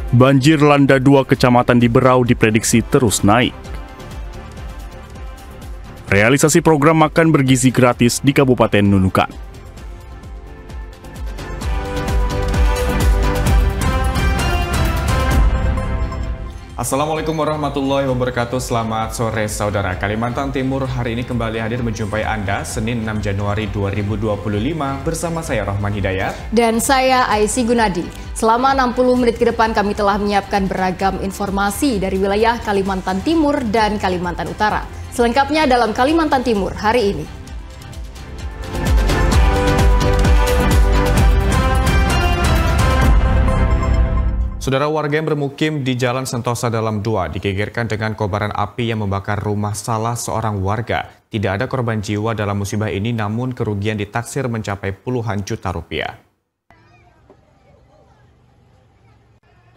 Banjir landa 2 kecamatan di Berau diprediksi terus naik. Realisasi program makan bergizi gratis di Kabupaten Nunukan. Assalamualaikum warahmatullahi wabarakatuh. Selamat sore saudara. Kalimantan Timur hari ini kembali hadir menjumpai Anda Senin 6 Januari 2025 bersama saya Rohman Hidayat dan saya Aisy Gunadi. Selama 60 menit ke depan kami telah menyiapkan beragam informasi dari wilayah Kalimantan Timur dan Kalimantan Utara. Selengkapnya dalam Kalimantan Timur hari ini. Saudara, warga yang bermukim di Jalan Sentosa Dalam 2 digegerkan dengan kobaran api yang membakar rumah salah seorang warga. Tidak ada korban jiwa dalam musibah ini, namun kerugian ditaksir mencapai puluhan juta rupiah.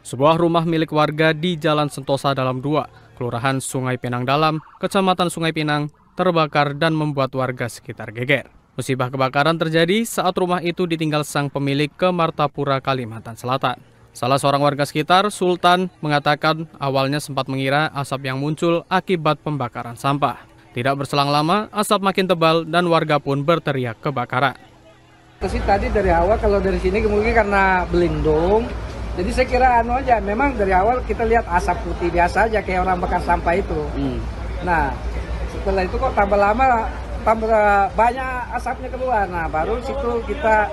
Sebuah rumah milik warga di Jalan Sentosa Dalam 2, Kelurahan Sungai Pinang Dalam, Kecamatan Sungai Pinang, terbakar dan membuat warga sekitar geger. Musibah kebakaran terjadi saat rumah itu ditinggal sang pemilik ke Martapura, Kalimantan Selatan. Salah seorang warga sekitar, Sultan, mengatakan awalnya sempat mengira asap yang muncul akibat pembakaran sampah. Tidak berselang lama, asap makin tebal dan warga pun berteriak kebakaran. Tadi dari awal kalau dari sini mungkin karena belindung, jadi saya kira aja, memang dari awal kita lihat asap putih biasa aja kayak orang bakar sampah itu. Nah, setelah itu kok tambah lama, tambah banyak asapnya keluar. Nah, baru situ kita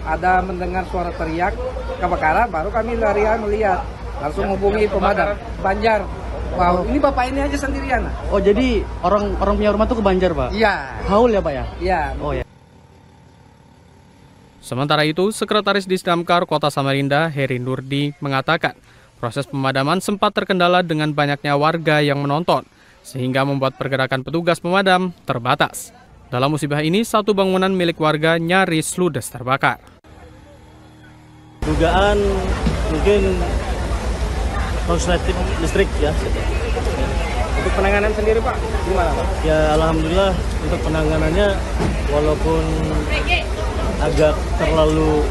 ada mendengar suara teriak kebakaran, baru kami larian melihat, langsung hubungi pemadam Banjar. Wow, ini bapak ini aja sendirian. Oh, jadi orang punya rumah tuh ke Banjar, Pak? Iya. Haul ya, Pak ya? Iya. Oh ya. Sementara itu, Sekretaris Disdamkar Kota Samarinda, Heri Nurdi, mengatakan proses pemadaman sempat terkendala dengan banyaknya warga yang menonton, sehingga membuat pergerakan petugas pemadam terbatas. Dalam musibah ini, satu bangunan milik warga nyaris ludes terbakar. Dugaan mungkin korsleting listrik ya. Untuk penanganan sendiri Pak, gimana Pak? Ya alhamdulillah untuk penanganannya walaupun agak terlalu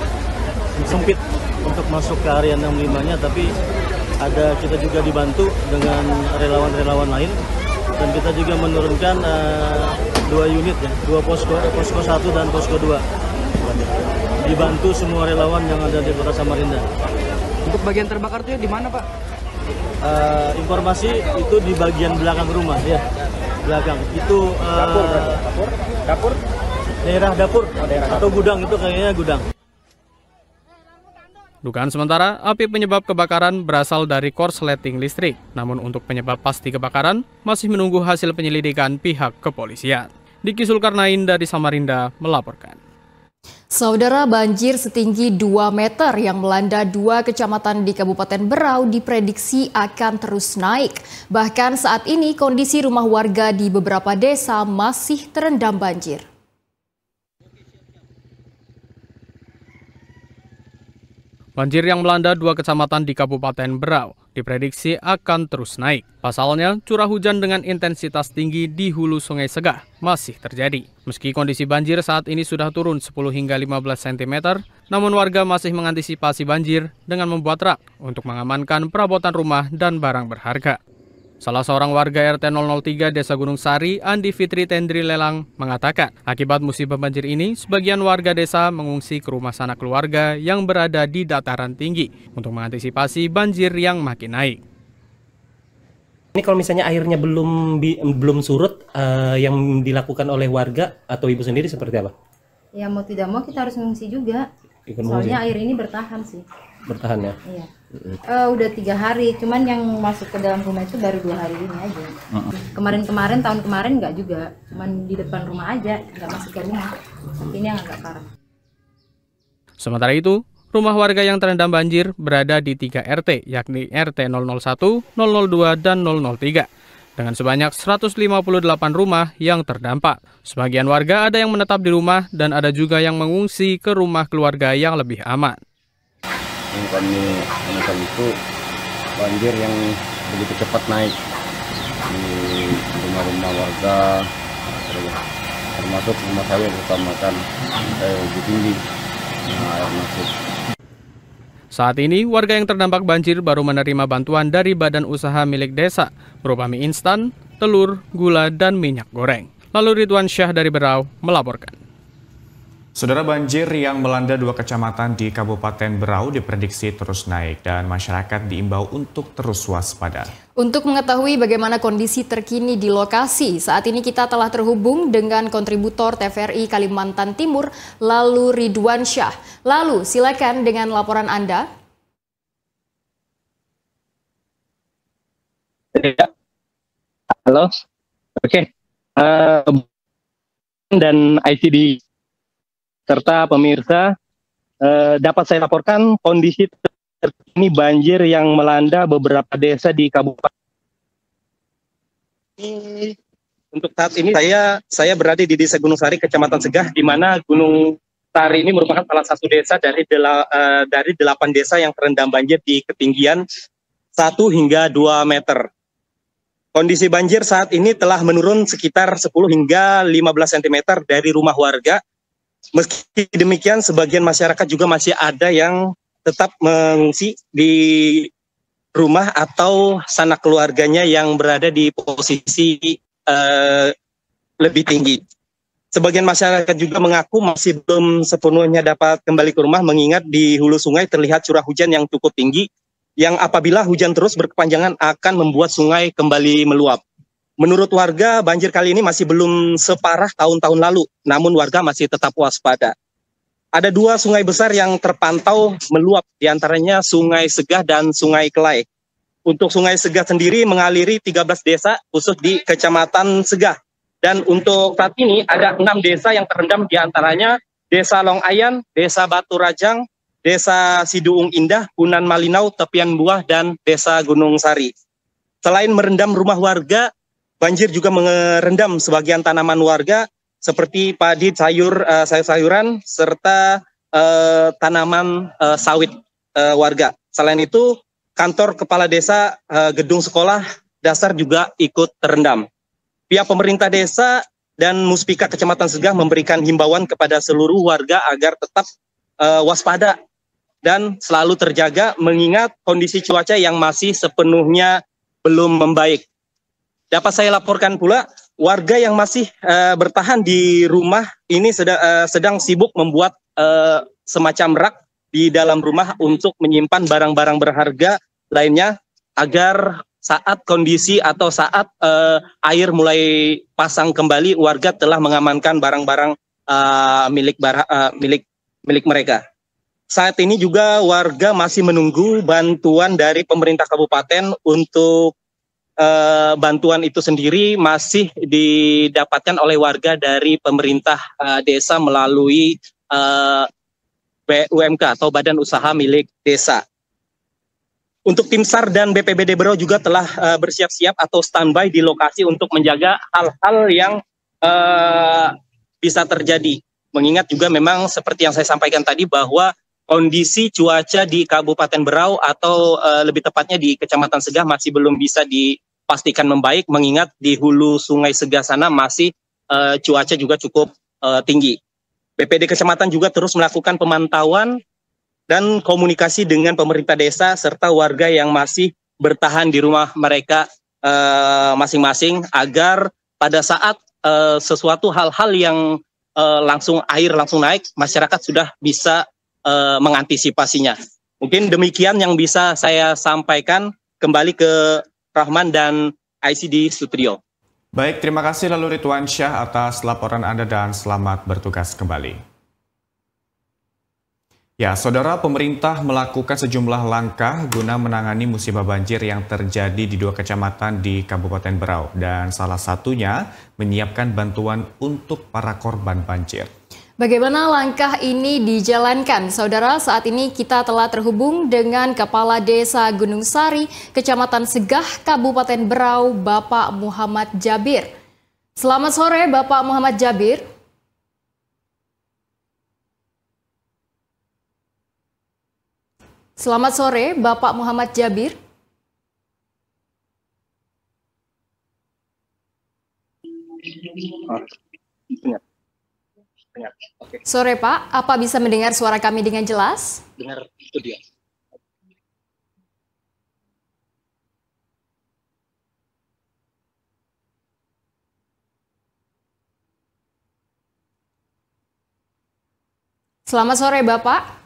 sempit untuk masuk ke area 65-nya, tapi kita juga dibantu dengan relawan-relawan lain. Dan kita juga menurunkan 2 unit ya, 2 posko 1 dan posko 2. Dibantu semua relawan yang ada di Kota Samarinda. Untuk bagian terbakar itu di mana Pak? Informasi itu di bagian belakang rumah ya. Belakang. Itu Dapur? Daerah dapur atau gudang, itu kayaknya gudang. Dugaan sementara, api penyebab kebakaran berasal dari korsleting listrik. Namun untuk penyebab pasti kebakaran, masih menunggu hasil penyelidikan pihak kepolisian. Diki Zulkarnain dari Samarinda melaporkan. Saudara, banjir setinggi 2 meter yang melanda 2 kecamatan di Kabupaten Berau diprediksi akan terus naik. Bahkan saat ini kondisi rumah warga di beberapa desa masih terendam banjir. Banjir yang melanda 2 kecamatan di Kabupaten Berau diprediksi akan terus naik. Pasalnya, curah hujan dengan intensitas tinggi di hulu Sungai Segah masih terjadi. Meski kondisi banjir saat ini sudah turun 10 hingga 15 cm, namun warga masih mengantisipasi banjir dengan membuat rak untuk mengamankan perabotan rumah dan barang berharga. Salah seorang warga RT 003 Desa Gunung Sari, Andi Fitri Tendri Lelang, mengatakan akibat musibah banjir ini, sebagian warga desa mengungsi ke rumah sanak keluarga yang berada di dataran tinggi untuk mengantisipasi banjir yang makin naik. Ini kalau misalnya airnya belum surut, yang dilakukan oleh warga atau ibu sendiri seperti apa? Ya mau tidak mau kita harus mengungsi juga. Soalnya air ini bertahan sih. Bertahan ya? Iya. Udah 3 hari, cuman yang masuk ke dalam rumah itu baru 2 hari ini aja. Kemarin-kemarin, tahun kemarin nggak juga, cuman di depan rumah aja, nggak masuk ke rumah. Ini yang agak parah. Sementara itu, rumah warga yang terendam banjir berada di 3 RT, yakni RT 001, 002, dan 003. Dengan sebanyak 158 rumah yang terdampak. Sebagian warga ada yang menetap di rumah dan ada juga yang mengungsi ke rumah keluarga yang lebih aman. Yang kami temukan itu banjir yang begitu cepat naik di rumah-rumah warga, termasuk rumah saya utamakan lebih tinggi air masuk. Saat ini, warga yang terdampak banjir baru menerima bantuan dari badan usaha milik desa, berupa mie instan, telur, gula, dan minyak goreng. Lalu Ridwan Syah dari Berau melaporkan. Saudara, banjir yang melanda 2 kecamatan di Kabupaten Berau diprediksi terus naik dan masyarakat diimbau untuk terus waspada. Untuk mengetahui bagaimana kondisi terkini di lokasi, saat ini kita telah terhubung dengan kontributor TVRI Kalimantan Timur, lalu Ridwan Syah. Lalu silakan dengan laporan Anda. Halo, oke. Dan ICD serta pemirsa, dapat saya laporkan kondisi terkini banjir yang melanda beberapa desa di Kabupaten. Untuk saat ini saya berada di Desa Gunung Sari, Kecamatan Segah, di mana Gunung Sari ini merupakan salah satu desa dari 8 desa yang terendam banjir di ketinggian 1 hingga 2 meter. Kondisi banjir saat ini telah menurun sekitar 10 hingga 15 cm dari rumah warga. Meski demikian, sebagian masyarakat juga masih ada yang tetap mengungsi di rumah atau sanak keluarganya yang berada di posisi lebih tinggi. Sebagian masyarakat juga mengaku masih belum sepenuhnya dapat kembali ke rumah, mengingat di hulu sungai terlihat curah hujan yang cukup tinggi, yang apabila hujan terus berkepanjangan akan membuat sungai kembali meluap. Menurut warga, banjir kali ini masih belum separah tahun-tahun lalu, namun warga masih tetap waspada. Ada 2 sungai besar yang terpantau meluap, diantaranya Sungai Segah dan Sungai Kelai. Untuk Sungai Segah sendiri mengaliri 13 desa, khusus di Kecamatan Segah. Dan untuk saat ini ada 6 desa yang terendam, diantaranya Desa Longayan, Desa Batu Rajang, Desa Siduung Indah, Punan Malinau, Tepian Buah, dan Desa Gunung Sari. Selain merendam rumah warga, banjir juga merendam sebagian tanaman warga seperti padi, sayur-sayuran, serta tanaman sawit warga. Selain itu, kantor kepala desa, gedung sekolah dasar juga ikut terendam. Pihak pemerintah desa dan Muspika Kecamatan Segah memberikan himbauan kepada seluruh warga agar tetap waspada dan selalu terjaga mengingat kondisi cuaca yang masih sepenuhnya belum membaik. Dapat saya laporkan pula, warga yang masih bertahan di rumah ini sedang sibuk membuat semacam rak di dalam rumah untuk menyimpan barang-barang berharga lainnya agar saat kondisi atau saat air mulai pasang kembali, warga telah mengamankan barang-barang milik mereka. Saat ini juga warga masih menunggu bantuan dari pemerintah kabupaten. Untuk bantuan itu sendiri masih didapatkan oleh warga dari pemerintah desa melalui BUMK atau Badan Usaha Milik Desa. Untuk tim SAR dan BPBD Berau juga telah bersiap-siap atau standby di lokasi untuk menjaga hal-hal yang bisa terjadi. Mengingat juga memang seperti yang saya sampaikan tadi bahwa kondisi cuaca di Kabupaten Berau atau lebih tepatnya di Kecamatan Segah masih belum bisa dipastikan membaik, mengingat di hulu Sungai Segah sana masih cuaca juga cukup tinggi. BPD Kecamatan juga terus melakukan pemantauan dan komunikasi dengan pemerintah desa serta warga yang masih bertahan di rumah mereka masing-masing agar pada saat sesuatu hal-hal yang air langsung naik, masyarakat sudah bisa mengantisipasinya. Mungkin demikian yang bisa saya sampaikan. Kembali ke Rahman dan ICD Studio. Baik, terima kasih lalu Ridwan Syah atas laporan Anda dan selamat bertugas kembali. Ya, saudara, pemerintah melakukan sejumlah langkah guna menangani musibah banjir yang terjadi di 2 kecamatan di Kabupaten Berau, dan salah satunya menyiapkan bantuan untuk para korban banjir. Bagaimana langkah ini dijalankan? Saudara, saat ini kita telah terhubung dengan Kepala Desa Gunung Sari, Kecamatan Segah, Kabupaten Berau, Bapak Muhammad Jabir. Selamat sore, Bapak Muhammad Jabir. Selamat sore, Bapak Muhammad Jabir. Oke. Sore Pak, apa bisa mendengar suara kami dengan jelas? Dengar, itu dia. Selamat sore Bapak.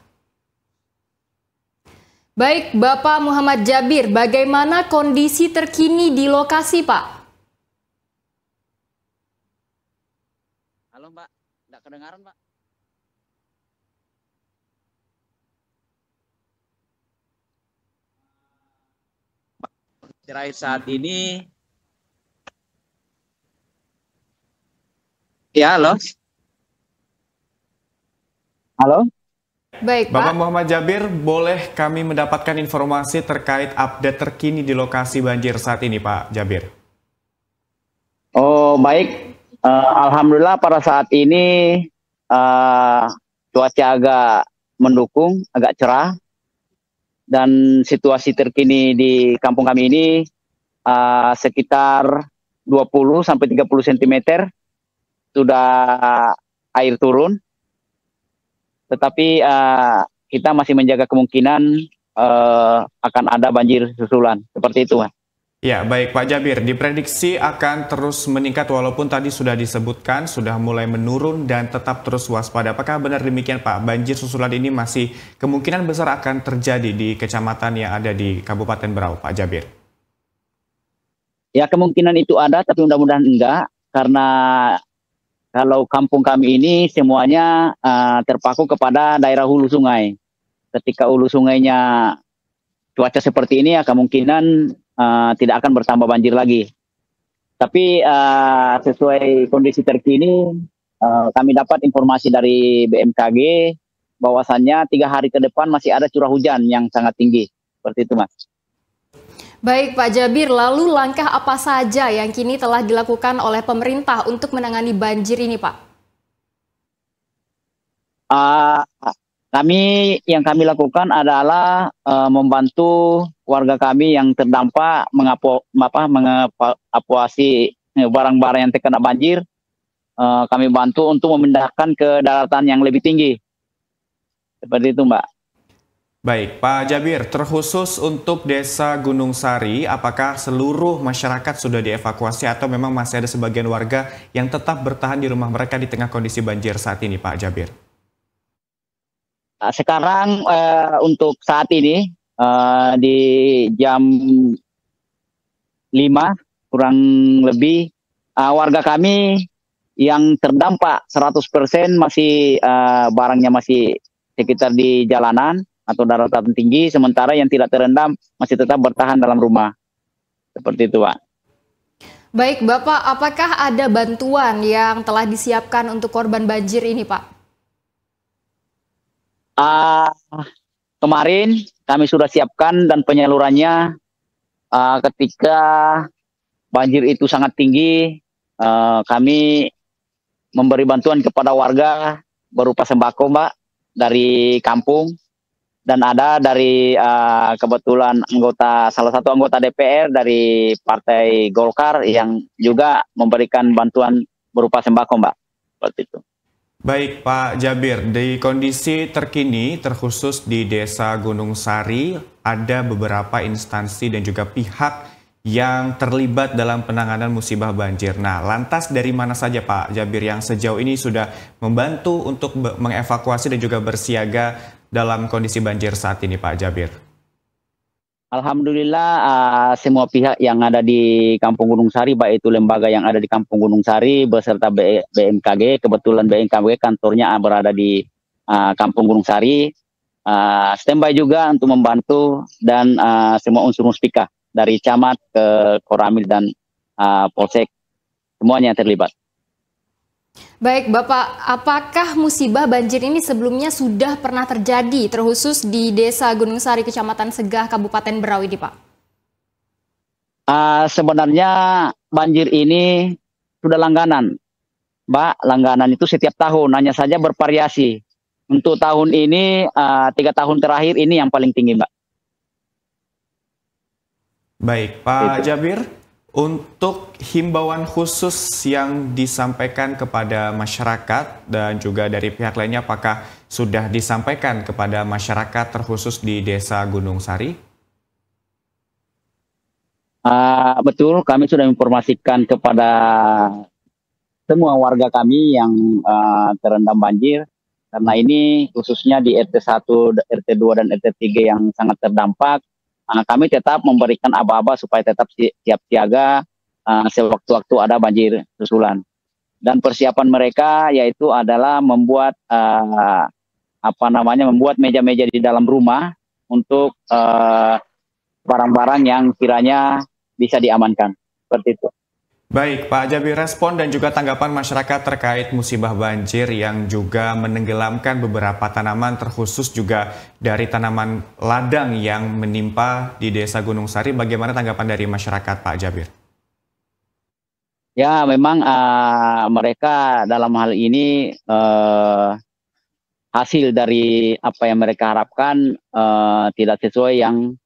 Baik, Bapak Muhammad Jabir, bagaimana kondisi terkini di lokasi, Pak? Halo Mbak, nggak kedengaran Mbak? Terakhir saat ini, ya halo? Halo? Baik, Bapak Pak. Muhammad Jabir, boleh kami mendapatkan informasi terkait update terkini di lokasi banjir saat ini, Pak Jabir? Oh baik, Alhamdulillah pada saat ini cuaca agak mendukung, agak cerah. Dan situasi terkini di kampung kami ini sekitar 20-30 cm sudah air turun. Tetapi kita masih menjaga kemungkinan akan ada banjir susulan. Seperti itu, Mas. Ya, baik Pak Jabir, diprediksi akan terus meningkat walaupun tadi sudah disebutkan sudah mulai menurun dan tetap terus waspada. Apakah benar demikian Pak? Banjir susulan ini masih kemungkinan besar akan terjadi di kecamatan yang ada di Kabupaten Berau, Pak Jabir? Ya, kemungkinan itu ada, tapi mudah-mudahan enggak. Karena kalau kampung kami ini semuanya terpaku kepada daerah hulu sungai. Ketika hulu sungainya cuaca seperti ini, ya kemungkinan tidak akan bertambah banjir lagi. Tapi sesuai kondisi terkini, kami dapat informasi dari BMKG bahwasannya 3 hari ke depan masih ada curah hujan yang sangat tinggi. Seperti itu, Mas. Baik, Pak Jabir, lalu langkah apa saja yang kini telah dilakukan oleh pemerintah untuk menangani banjir ini, Pak? Yang kami lakukan adalah membantu warga kami yang terdampak mengevakuasi barang-barang yang terkena banjir. Kami bantu untuk memindahkan ke daratan yang lebih tinggi. Seperti itu, Mbak. Baik, Pak Jabir, terkhusus untuk Desa Gunung Sari, apakah seluruh masyarakat sudah dievakuasi atau memang masih ada sebagian warga yang tetap bertahan di rumah mereka di tengah kondisi banjir saat ini, Pak Jabir? Sekarang untuk saat ini di jam 5 kurang lebih warga kami yang terdampak 100% masih barangnya masih sekitar di jalanan atau daratan tinggi, sementara yang tidak terendam masih tetap bertahan dalam rumah. Seperti itu, Pak. Baik, Bapak, apakah ada bantuan yang telah disiapkan untuk korban banjir ini, Pak? Kemarin kami sudah siapkan dan penyalurannya ketika banjir itu sangat tinggi, kami memberi bantuan kepada warga berupa sembako, Mbak, dari kampung, dan ada dari kebetulan salah satu anggota DPR dari Partai Golkar yang juga memberikan bantuan berupa sembako, Mbak. Seperti itu. Baik Pak Jabir, di kondisi terkini terkhusus di Desa Gunung Sari ada beberapa instansi dan juga pihak yang terlibat dalam penanganan musibah banjir. Nah, lantas dari mana saja Pak Jabir yang sejauh ini sudah membantu untuk mengevakuasi dan juga bersiaga dalam kondisi banjir saat ini Pak Jabir? Alhamdulillah semua pihak yang ada di Kampung Gunung Sari, baik itu lembaga yang ada di Kampung Gunung Sari beserta BMKG, kebetulan BMKG kantornya berada di Kampung Gunung Sari, standby juga untuk membantu, dan semua unsur muspika dari camat ke Koramil dan Polsek, semuanya yang terlibat. Baik, Bapak, apakah musibah banjir ini sebelumnya sudah pernah terjadi, terkhusus di Desa Gunung Sari, Kecamatan Segah, Kabupaten Berau ini, Pak? Sebenarnya banjir ini sudah langganan, Mbak. Langganan itu setiap tahun, hanya saja bervariasi. Untuk tahun ini, 3 tahun terakhir ini yang paling tinggi, Mbak. Baik, Pak Jabir. Untuk himbauan khusus yang disampaikan kepada masyarakat dan juga dari pihak lainnya, apakah sudah disampaikan kepada masyarakat terkhusus di Desa Gunung Sari? Betul, kami sudah informasikan kepada semua warga kami yang terendam banjir. Karena ini khususnya di RT 1, RT 2, dan RT 3 yang sangat terdampak, kami tetap memberikan aba-aba supaya tetap siap siaga sewaktu-waktu ada banjir susulan. Dan persiapan mereka yaitu adalah membuat membuat meja-meja di dalam rumah untuk barang-barang yang kiranya bisa diamankan. Seperti itu. Baik, Pak Jabir, respon dan juga tanggapan masyarakat terkait musibah banjir yang juga menenggelamkan beberapa tanaman, terkhusus juga dari tanaman ladang yang menimpa di Desa Gunung Sari. Bagaimana tanggapan dari masyarakat, Pak Jabir? Ya, memang mereka dalam hal ini hasil dari apa yang mereka harapkan tidak sesuai yang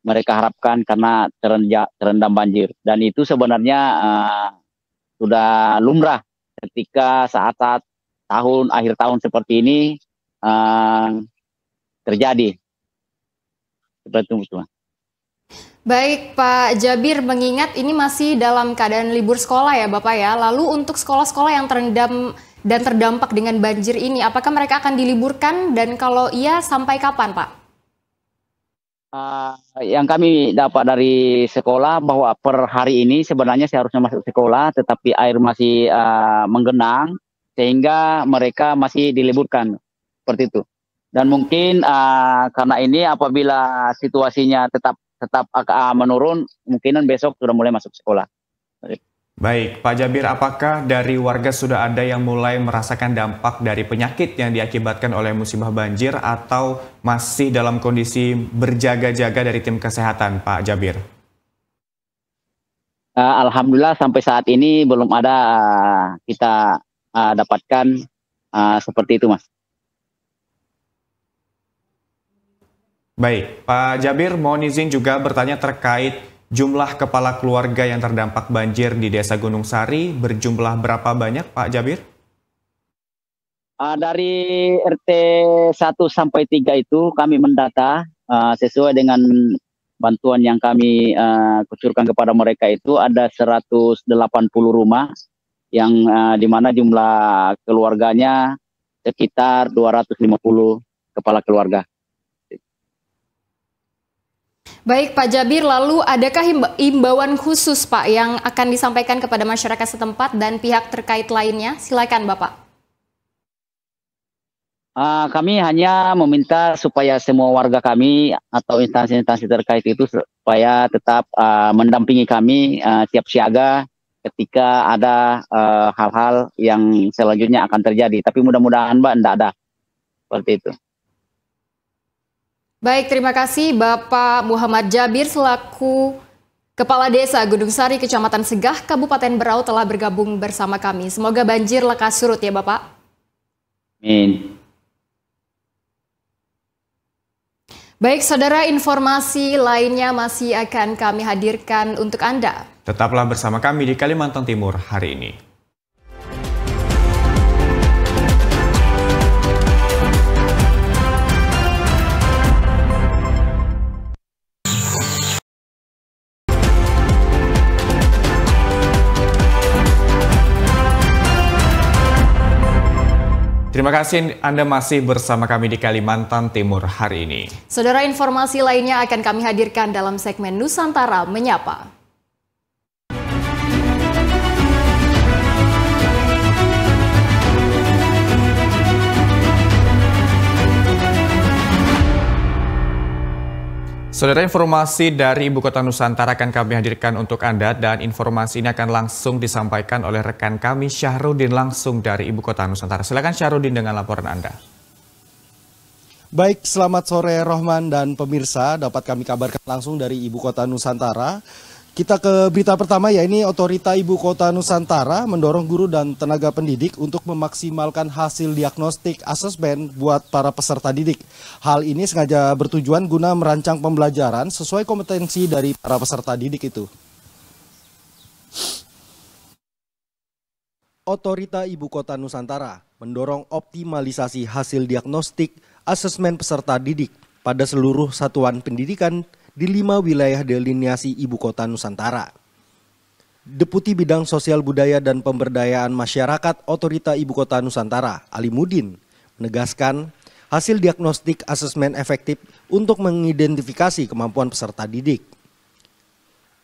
mereka harapkan karena terendam banjir. Dan itu sebenarnya sudah lumrah ketika saat-saat akhir tahun seperti ini terjadi. Seperti itu. Baik, Pak Jabir, mengingat ini masih dalam keadaan libur sekolah ya Bapak ya. Lalu untuk sekolah-sekolah yang terendam dan terdampak dengan banjir ini, apakah mereka akan diliburkan dan kalau iya sampai kapan Pak? Yang kami dapat dari sekolah bahwa per hari ini sebenarnya seharusnya masuk sekolah, tetapi air masih menggenang sehingga mereka masih diliburkan seperti itu. Dan mungkin karena ini apabila situasinya tetap menurun, kemungkinan besok sudah mulai masuk sekolah. Baik, Pak Jabir, apakah dari warga sudah ada yang mulai merasakan dampak dari penyakit yang diakibatkan oleh musibah banjir atau masih dalam kondisi berjaga-jaga dari tim kesehatan, Pak Jabir? Alhamdulillah sampai saat ini belum ada kita dapatkan seperti itu, Mas. Baik, Pak Jabir, mohon izin juga bertanya terkait jumlah kepala keluarga yang terdampak banjir di Desa Gunung Sari berjumlah berapa banyak, Pak Jabir? Dari RT 1 sampai 3 itu kami mendata sesuai dengan bantuan yang kami kucurkan kepada mereka itu ada 180 rumah yang di mana jumlah keluarganya sekitar 250 kepala keluarga. Baik Pak Jabir, lalu adakah imbauan khusus Pak yang akan disampaikan kepada masyarakat setempat dan pihak terkait lainnya? Silakan Bapak. Kami hanya meminta supaya semua warga kami atau instansi-instansi terkait itu supaya tetap mendampingi kami siap siaga ketika ada hal-hal yang selanjutnya akan terjadi. Tapi mudah-mudahan Mbak tidak ada seperti itu. Baik, terima kasih Bapak Muhammad Jabir selaku Kepala Desa Gunung Sari, Kecamatan Segah, Kabupaten Berau telah bergabung bersama kami. Semoga banjir lekas surut ya Bapak. Amin. Baik, saudara, informasi lainnya masih akan kami hadirkan untuk Anda. Tetaplah bersama kami di Kalimantan Timur hari ini. Terima kasih Anda masih bersama kami di Kalimantan Timur hari ini. Saudara, informasi lainnya akan kami hadirkan dalam segmen Nusantara Menyapa. Saudara, informasi dari Ibu Kota Nusantara akan kami hadirkan untuk Anda dan informasi ini akan langsung disampaikan oleh rekan kami Syahrudin langsung dari Ibu Kota Nusantara. Silakan Syahrudin dengan laporan Anda. Baik, selamat sore Rohman dan pemirsa, dapat kami kabarkan langsung dari Ibu Kota Nusantara. Kita ke berita pertama, yakni Otorita Ibu Kota Nusantara mendorong guru dan tenaga pendidik untuk memaksimalkan hasil diagnostik asesmen buat para peserta didik. Hal ini sengaja bertujuan guna merancang pembelajaran sesuai kompetensi dari para peserta didik itu. Otorita Ibu Kota Nusantara mendorong optimalisasi hasil diagnostik asesmen peserta didik pada seluruh satuan pendidikan di 5 wilayah delineasi Ibu Kota Nusantara. Deputi Bidang Sosial Budaya dan Pemberdayaan Masyarakat Otorita Ibu Kota Nusantara, Ali Mudin, menegaskan hasil diagnostik asesmen efektif untuk mengidentifikasi kemampuan peserta didik.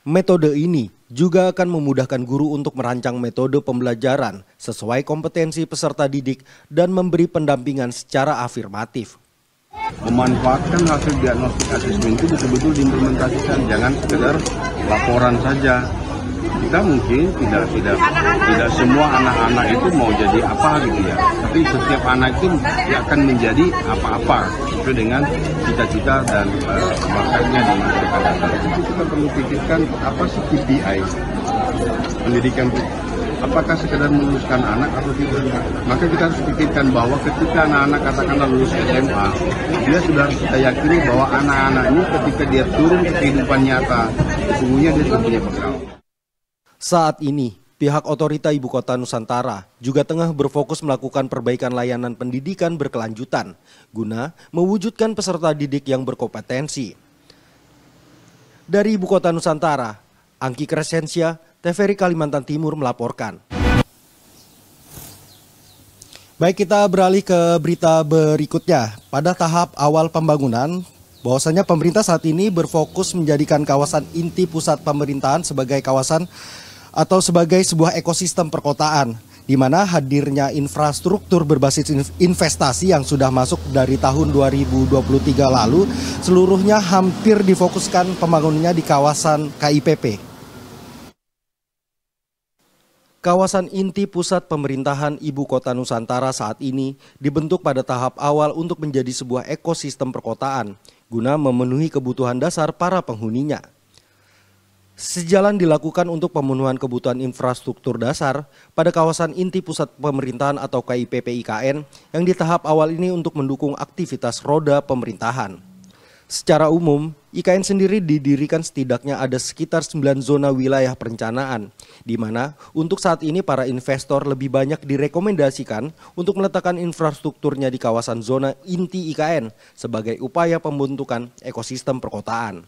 Metode ini juga akan memudahkan guru untuk merancang metode pembelajaran sesuai kompetensi peserta didik dan memberi pendampingan secara afirmatif. Memanfaatkan hasil diagnostik asesmen itu betul-betul diimplementasikan, jangan sekedar laporan saja. Kita mungkin tidak semua anak-anak itu mau jadi apa gitu ya, tapi setiap anak itu akan menjadi apa-apa sesuai dengan cita-cita dan bakatnya di masa depan datang. Jadi kita perlu pikirkan apa sih KPI pendidikan kita. Apakah sekedar meluluskan anak atau tidak? Maka kita harus pikirkan bahwa ketika anak-anak katakanlah lulus SMA, dia sudah kita yakini bahwa anak-anak ini ketika dia turun ke kehidupan nyata, sesungguhnya dia sudah punya bekal. Saat ini, pihak Otorita Ibu Kota Nusantara juga tengah berfokus melakukan perbaikan layanan pendidikan berkelanjutan guna mewujudkan peserta didik yang berkompetensi. Dari Ibu Kota Nusantara, Angki Crescentia, TVRI Kalimantan Timur melaporkan. Baik, kita beralih ke berita berikutnya. Pada tahap awal pembangunan, bahwasanya pemerintah saat ini berfokus menjadikan kawasan inti pusat pemerintahan sebagai kawasan atau sebagai sebuah ekosistem perkotaan, di mana hadirnya infrastruktur berbasis investasi yang sudah masuk dari tahun 2023 lalu, seluruhnya hampir difokuskan pembangunannya di kawasan KIPP. Kawasan inti pusat pemerintahan Ibu Kota Nusantara saat ini dibentuk pada tahap awal untuk menjadi sebuah ekosistem perkotaan, guna memenuhi kebutuhan dasar para penghuninya. Sejalan dilakukan untuk pemenuhan kebutuhan infrastruktur dasar pada kawasan inti pusat pemerintahan atau KIPP IKN yang di tahap awal ini untuk mendukung aktivitas roda pemerintahan. Secara umum, IKN sendiri didirikan setidaknya ada sekitar 9 zona wilayah perencanaan, di mana untuk saat ini para investor lebih banyak direkomendasikan untuk meletakkan infrastrukturnya di kawasan zona inti IKN sebagai upaya pembentukan ekosistem perkotaan.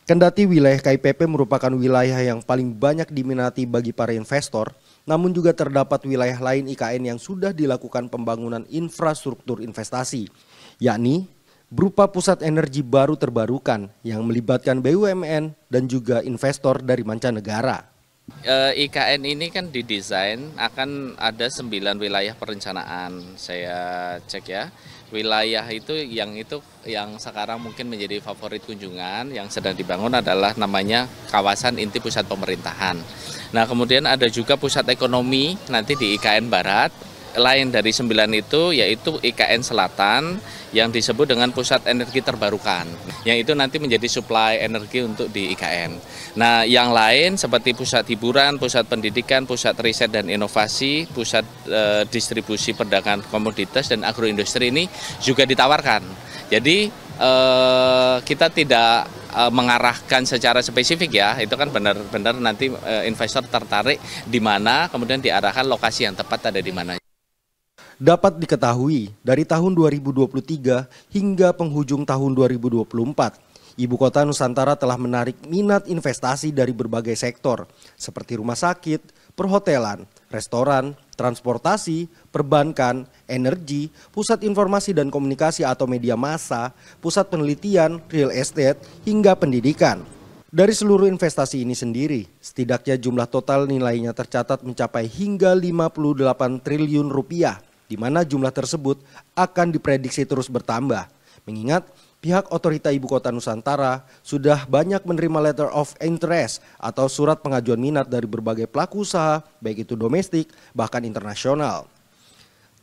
Kendati wilayah KIPP merupakan wilayah yang paling banyak diminati bagi para investor, namun juga terdapat wilayah lain IKN yang sudah dilakukan pembangunan infrastruktur investasi, yakni berupa pusat energi baru terbarukan yang melibatkan BUMN dan juga investor dari mancanegara. IKN ini kan didesain akan ada 9 wilayah perencanaan, saya cek ya. Wilayah itu yang sekarang mungkin menjadi favorit kunjungan yang sedang dibangun adalah namanya kawasan inti pusat pemerintahan. Nah, kemudian ada juga pusat ekonomi nanti di IKN Barat. Lain dari 9 itu yaitu IKN Selatan yang disebut dengan pusat energi terbarukan, yang itu nanti menjadi suplai energi untuk di IKN. Nah, yang lain seperti pusat hiburan, pusat pendidikan, pusat riset dan inovasi, pusat distribusi perdagangan komoditas dan agroindustri ini juga ditawarkan. Jadi kita tidak mengarahkan secara spesifik ya, itu kan benar-benar nanti investor tertarik di mana, kemudian diarahkan lokasi yang tepat ada di mana. Dapat diketahui, dari tahun 2023 hingga penghujung tahun 2024, Ibu Kota Nusantara telah menarik minat investasi dari berbagai sektor, seperti rumah sakit, perhotelan, restoran, transportasi, perbankan, energi, pusat informasi dan komunikasi atau media massa, pusat penelitian, real estate, hingga pendidikan. Dari seluruh investasi ini sendiri, setidaknya jumlah total nilainya tercatat mencapai hingga 58 triliun rupiah, di mana jumlah tersebut akan diprediksi terus bertambah. Mengingat pihak Otorita Ibu Kota Nusantara sudah banyak menerima letter of interest atau surat pengajuan minat dari berbagai pelaku usaha, baik itu domestik bahkan internasional.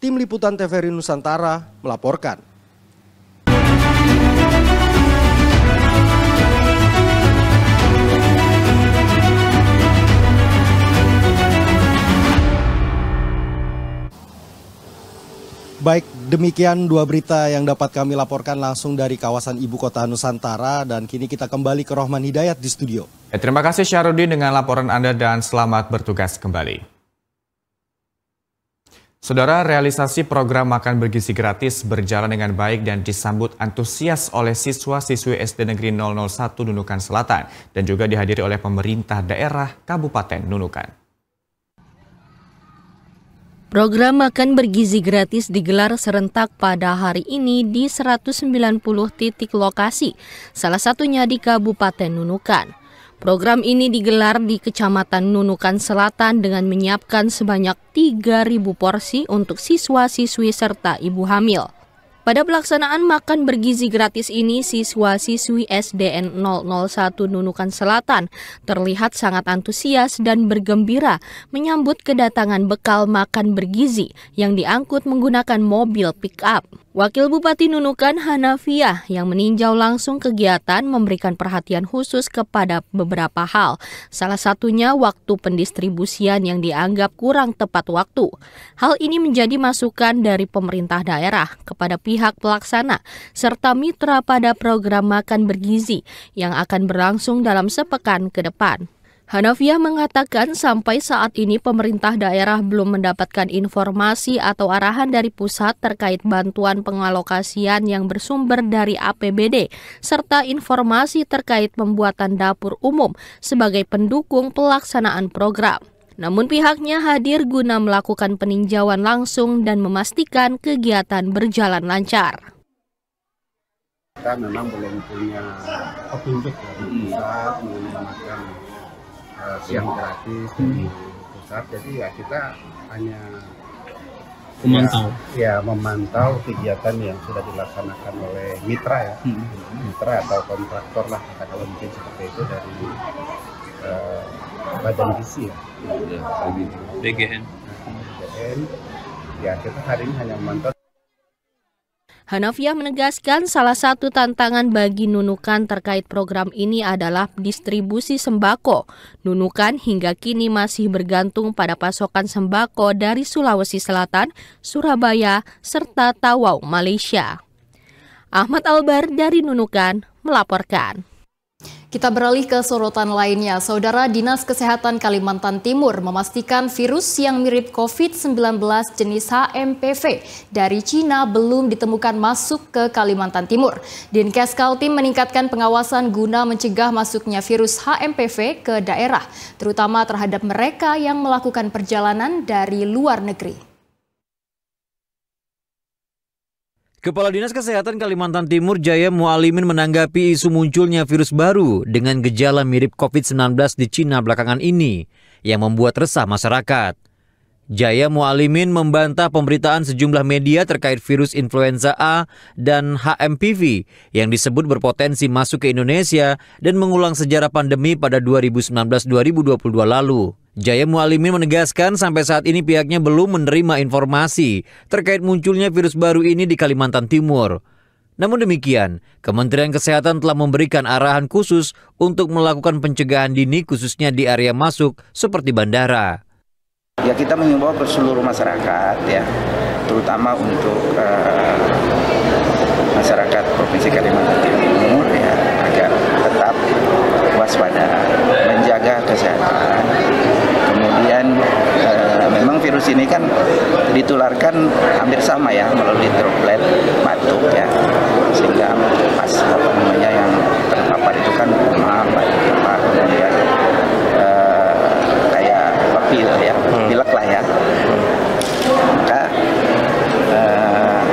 Tim Liputan TVRI Nusantara melaporkan. Baik, demikian dua berita yang dapat kami laporkan langsung dari kawasan Ibu Kota Nusantara, dan kini kita kembali ke Rohman Hidayat di studio. Terima kasih Syarudin dengan laporan Anda dan selamat bertugas kembali. Saudara, realisasi program makan bergizi gratis berjalan dengan baik dan disambut antusias oleh siswa-siswi SD Negeri 001 Nunukan Selatan dan juga dihadiri oleh pemerintah daerah Kabupaten Nunukan. Program makan bergizi gratis digelar serentak pada hari ini di 190 titik lokasi, salah satunya di Kabupaten Nunukan. Program ini digelar di Kecamatan Nunukan Selatan dengan menyiapkan sebanyak 3.000 porsi untuk siswa-siswi serta ibu hamil. Pada pelaksanaan makan bergizi gratis ini, siswa-siswi SDN 001 Nunukan Selatan terlihat sangat antusias dan bergembira menyambut kedatangan bekal makan bergizi yang diangkut menggunakan mobil pick-up. Wakil Bupati Nunukan Hanafiah yang meninjau langsung kegiatan memberikan perhatian khusus kepada beberapa hal. Salah satunya waktu pendistribusian yang dianggap kurang tepat waktu. Hal ini menjadi masukan dari pemerintah daerah kepada pihak pelaksana serta mitra pada program makan bergizi yang akan berlangsung dalam sepekan ke depan. Hanafiah mengatakan sampai saat ini pemerintah daerah belum mendapatkan informasi atau arahan dari pusat terkait bantuan pengalokasian yang bersumber dari APBD serta informasi terkait pembuatan dapur umum sebagai pendukung pelaksanaan program. Namun pihaknya hadir guna melakukan peninjauan langsung dan memastikan kegiatan berjalan lancar. Kita memang belum punya petunjuk dari pusat menggunakan siang gratis dari pusat, jadi ya kita hanya memantau kegiatan yang sudah dilaksanakan oleh mitra ya, mitra atau kontraktor lah kalau mungkin seperti itu dari Badan Gizi ya, BGN ya, kita hari ini hanya memantau. Hanafiah menegaskan salah satu tantangan bagi Nunukan terkait program ini adalah distribusi sembako. Nunukan hingga kini masih bergantung pada pasokan sembako dari Sulawesi Selatan, Surabaya, serta Tawau, Malaysia. Ahmad Albar dari Nunukan melaporkan. Kita beralih ke sorotan lainnya. Saudara, Dinas Kesehatan Kalimantan Timur memastikan virus yang mirip COVID-19 jenis HMPV dari Cina belum ditemukan masuk ke Kalimantan Timur. Dinkes Kaltim meningkatkan pengawasan guna mencegah masuknya virus HMPV ke daerah, terutama terhadap mereka yang melakukan perjalanan dari luar negeri. Kepala Dinas Kesehatan Kalimantan Timur Jaya Mualimin menanggapi isu munculnya virus baru dengan gejala mirip COVID-19 di Cina belakangan ini yang membuat resah masyarakat. Jaya Mualimin membantah pemberitaan sejumlah media terkait virus influenza A dan HMPV yang disebut berpotensi masuk ke Indonesia dan mengulang sejarah pandemi pada 2019-2022 lalu. Jaya Mualimin menegaskan sampai saat ini pihaknya belum menerima informasi terkait munculnya virus baru ini di Kalimantan Timur. Namun demikian, Kementerian Kesehatan telah memberikan arahan khusus untuk melakukan pencegahan dini khususnya di area masuk seperti bandara. Ya, kita mengimbau ke seluruh masyarakat ya, terutama untuk masyarakat Provinsi Kalimantan Timur ya, agar tetap waspada, menjaga kesehatan. Kemudian memang virus ini kan ditularkan hampir sama ya melalui droplet batuk ya, sehingga pas yang terpapar itu kan demam, batuk, kemudian kayak pil ya, pilek lah ya. Maka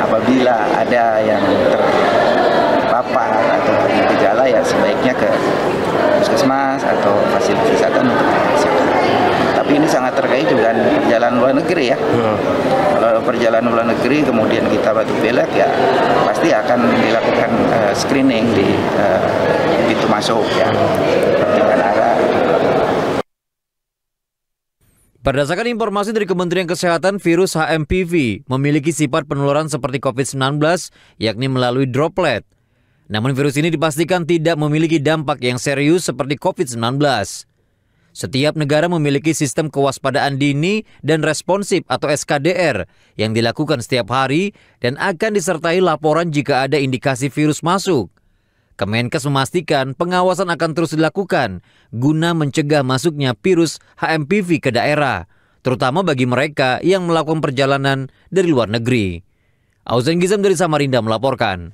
apabila ada yang terpapar atau bergejala ya sebaiknya ke puskesmas atau fasilitas kesehatan untuk diperiksakan. Tapi ini sangat terkait dengan perjalanan luar negeri ya. Kalau perjalanan luar negeri kemudian kita batuk pilek ya pasti akan dilakukan screening di pintu masuk ya, seperti bandara. Berdasarkan informasi dari Kementerian Kesehatan, virus HMPV memiliki sifat penularan seperti COVID-19, yakni melalui droplet. Namun virus ini dipastikan tidak memiliki dampak yang serius seperti COVID-19. Setiap negara memiliki sistem kewaspadaan dini dan responsif atau SKDR yang dilakukan setiap hari dan akan disertai laporan jika ada indikasi virus masuk. Kemenkes memastikan pengawasan akan terus dilakukan guna mencegah masuknya virus HMPV ke daerah, terutama bagi mereka yang melakukan perjalanan dari luar negeri. Auzen Gizam dari Samarinda melaporkan.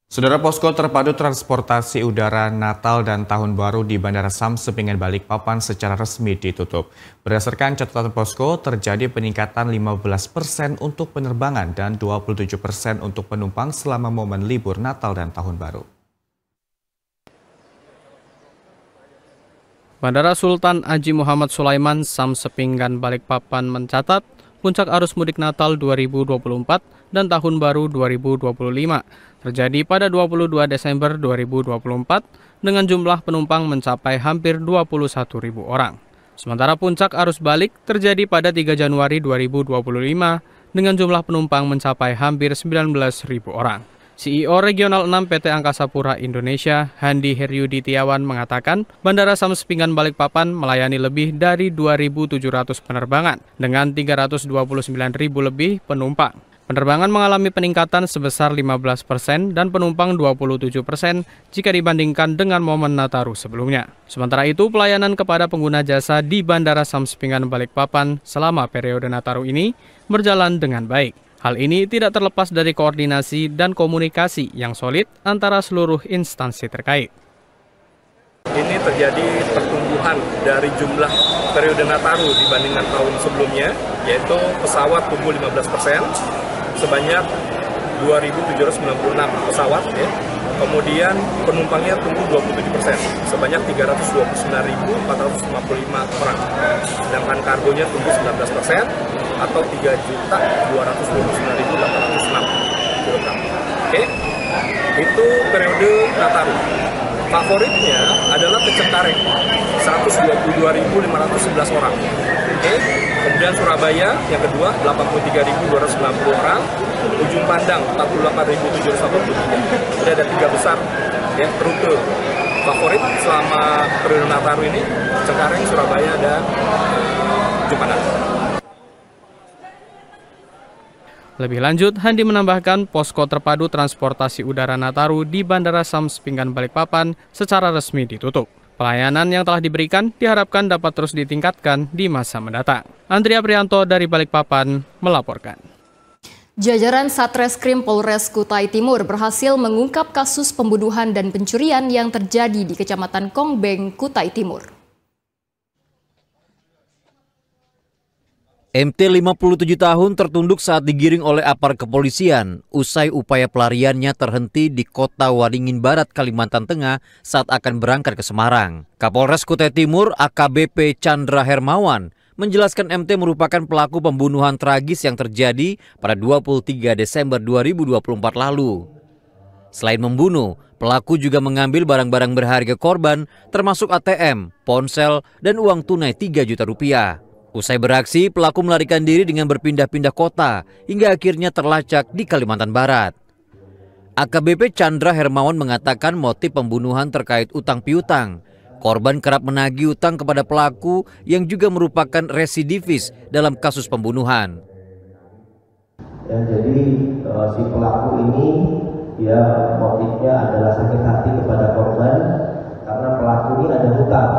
Saudara, posko terpadu transportasi udara Natal dan Tahun Baru di Bandara Samsepingan Balikpapan secara resmi ditutup. Berdasarkan catatan posko, terjadi peningkatan 15% untuk penerbangan dan 27% untuk penumpang selama momen libur Natal dan Tahun Baru. Bandara Sultan Haji Muhammad Sulaiman Samsepingan Balikpapan mencatat puncak arus mudik Natal 2024 dan Tahun Baru 2025 terjadi pada 22 Desember 2024 dengan jumlah penumpang mencapai hampir 21.000 orang. Sementara puncak arus balik terjadi pada 3 Januari 2025 dengan jumlah penumpang mencapai hampir 19.000 orang. CEO Regional 6 PT Angkasa Pura Indonesia, Handi Heryudi Tiawan mengatakan Bandara Samsepingan Balikpapan melayani lebih dari 2.700 penerbangan dengan 329.000 lebih penumpang. Penerbangan mengalami peningkatan sebesar 15% dan penumpang 27% jika dibandingkan dengan momen Nataru sebelumnya. Sementara itu, pelayanan kepada pengguna jasa di Bandara Samsepingan Balikpapan selama periode Nataru ini berjalan dengan baik. Hal ini tidak terlepas dari koordinasi dan komunikasi yang solid antara seluruh instansi terkait. Ini terjadi pertumbuhan dari jumlah periode Nataru dibandingkan tahun sebelumnya, yaitu pesawat tumbuh 15%, sebanyak 2.796 pesawat, ya. Kemudian penumpangnya tumbuh 27%, sebanyak 329.455 orang. Sedangkan kargonya tumbuh 19%, atau 3.229.806 kg. Oke, itu periode Nataru. Favoritnya adalah ke Cengkareng, 122.511 orang. Oke, kemudian Surabaya yang kedua 83.290 orang, Ujung Pandang 48.783. Sudah ada 3 besar ya rute favorit selama periode Nataru ini, Cengkareng, Surabaya, dan Ujung Pandang. Lebih lanjut, Handi menambahkan posko terpadu transportasi udara Nataru di Bandara Samsepingan Balikpapan secara resmi ditutup. Pelayanan yang telah diberikan diharapkan dapat terus ditingkatkan di masa mendatang. Andrea Prianto dari Balikpapan melaporkan. Jajaran Satreskrim Polres Kutai Timur berhasil mengungkap kasus pembunuhan dan pencurian yang terjadi di Kecamatan Kongbeng, Kutai Timur. MT 57 tahun tertunduk saat digiring oleh aparat kepolisian usai upaya pelariannya terhenti di Kota Waringin Barat, Kalimantan Tengah saat akan berangkat ke Semarang. Kapolres Kutai Timur AKBP Chandra Hermawan menjelaskan MT merupakan pelaku pembunuhan tragis yang terjadi pada 23 Desember 2024 lalu. Selain membunuh, pelaku juga mengambil barang-barang berharga korban termasuk ATM, ponsel, dan uang tunai 3 juta rupiah. Usai beraksi, pelaku melarikan diri dengan berpindah-pindah kota hingga akhirnya terlacak di Kalimantan Barat. AKBP Chandra Hermawan mengatakan motif pembunuhan terkait utang piutang. Korban kerap menagih utang kepada pelaku yang juga merupakan residivis dalam kasus pembunuhan. Ya, jadi si pelaku ini ya motifnya adalah sakit hati kepada korban karena pelaku ini ada hutang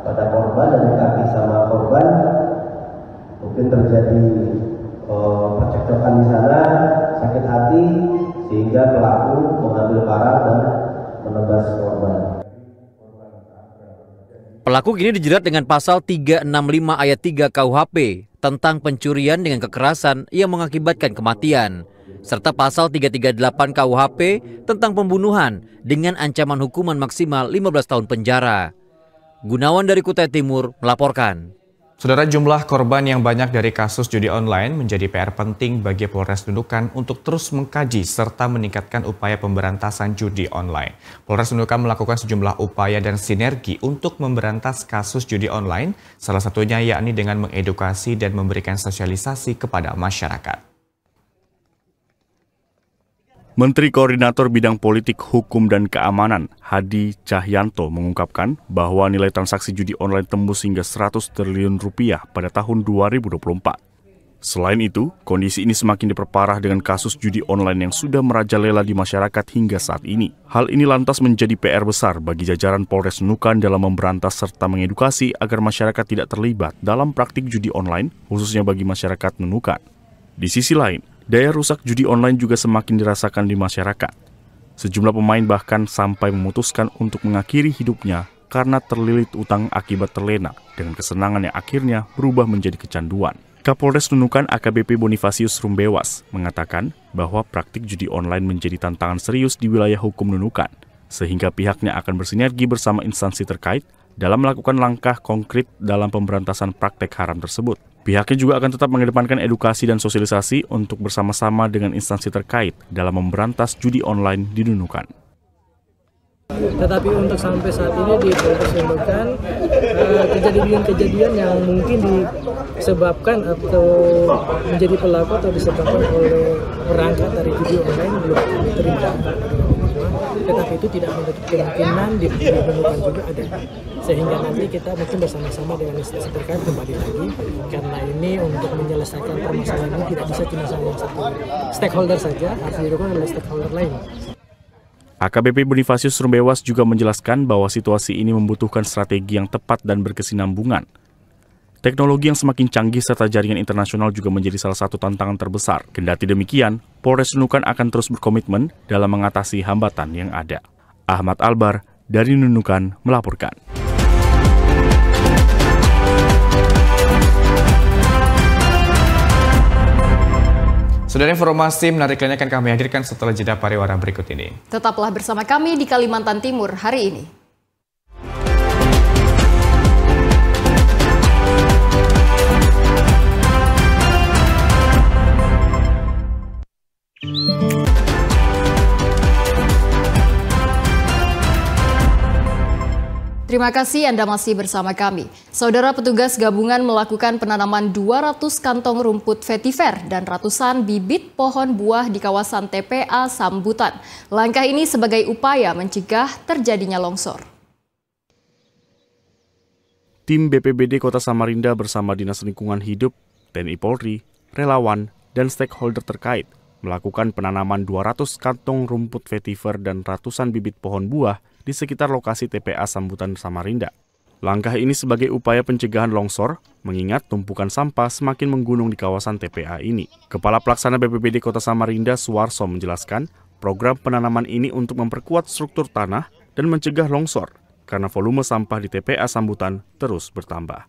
pada korban dan dikasih sama korban. Mungkin terjadi percekcokan di sana, sakit hati sehingga pelaku mengambil barang dan menebas korban. Pelaku kini dijerat dengan pasal 365 ayat 3 KUHP tentang pencurian dengan kekerasan yang mengakibatkan kematian, serta pasal 338 KUHP tentang pembunuhan dengan ancaman hukuman maksimal 15 tahun penjara. Gunawan dari Kutai Timur melaporkan. Saudara, jumlah korban yang banyak dari kasus judi online menjadi PR penting bagi Polres Nunukan untuk terus mengkaji serta meningkatkan upaya pemberantasan judi online. Polres Nunukan melakukan sejumlah upaya dan sinergi untuk memberantas kasus judi online, salah satunya yakni dengan mengedukasi dan memberikan sosialisasi kepada masyarakat. Menteri Koordinator Bidang Politik, Hukum, dan Keamanan Hadi Cahyanto mengungkapkan bahwa nilai transaksi judi online tembus hingga 100 triliun rupiah pada tahun 2024. Selain itu, kondisi ini semakin diperparah dengan kasus judi online yang sudah merajalela di masyarakat hingga saat ini. Hal ini lantas menjadi PR besar bagi jajaran Polres Nunukan dalam memberantas serta mengedukasi agar masyarakat tidak terlibat dalam praktik judi online, khususnya bagi masyarakat Nunukan. Di sisi lain, daya rusak judi online juga semakin dirasakan di masyarakat. Sejumlah pemain bahkan sampai memutuskan untuk mengakhiri hidupnya karena terlilit utang akibat terlena dengan kesenangan yang akhirnya berubah menjadi kecanduan. Kapolres Nunukan AKBP Bonifasius Rumbewas mengatakan bahwa praktik judi online menjadi tantangan serius di wilayah hukum Nunukan, sehingga pihaknya akan bersinergi bersama instansi terkait dalam melakukan langkah konkret dalam pemberantasan praktek haram tersebut. Pihaknya juga akan tetap mengedepankan edukasi dan sosialisasi untuk bersama-sama dengan instansi terkait dalam memberantas judi online di Nunukan. Tetapi untuk sampai saat ini di Polres Nunukan, kejadian-kejadian yang mungkin disebabkan atau menjadi pelaku atau disebabkan oleh perangkat dari judi online belum terima. Tetapi itu tidak menutup kemungkinan di Nunukan juga ada. Sehingga nanti kita mungkin bersama-sama dengan instansi terkait kembali lagi, karena ini untuk menyelesaikan permasalahan ini tidak bisa cuma salah satu stakeholder saja, harus didukung oleh stakeholder lain. AKBP Bonifasius Rumbewas juga menjelaskan bahwa situasi ini membutuhkan strategi yang tepat dan berkesinambungan. Teknologi yang semakin canggih serta jaringan internasional juga menjadi salah satu tantangan terbesar. Kendati demikian, Polres Nunukan akan terus berkomitmen dalam mengatasi hambatan yang ada. Ahmad Albar dari Nunukan melaporkan. Saudara, informasi menarik lainnya akan kami hadirkan setelah jeda pariwara berikut ini. Tetaplah bersama kami di Kalimantan Timur hari ini. Terima kasih Anda masih bersama kami. Saudara, petugas gabungan melakukan penanaman 200 kantong rumput vetiver dan ratusan bibit pohon buah di kawasan TPA Sambutan. Langkah ini sebagai upaya mencegah terjadinya longsor. Tim BPBD Kota Samarinda bersama Dinas Lingkungan Hidup, TNI Polri, relawan, dan stakeholder terkait melakukan penanaman 200 kantong rumput vetiver dan ratusan bibit pohon buah di sekitar lokasi TPA Sambutan Samarinda. Langkah ini sebagai upaya pencegahan longsor, mengingat tumpukan sampah semakin menggunung di kawasan TPA ini. Kepala Pelaksana BPBD Kota Samarinda, Suwarso, menjelaskan program penanaman ini untuk memperkuat struktur tanah dan mencegah longsor, karena volume sampah di TPA Sambutan terus bertambah.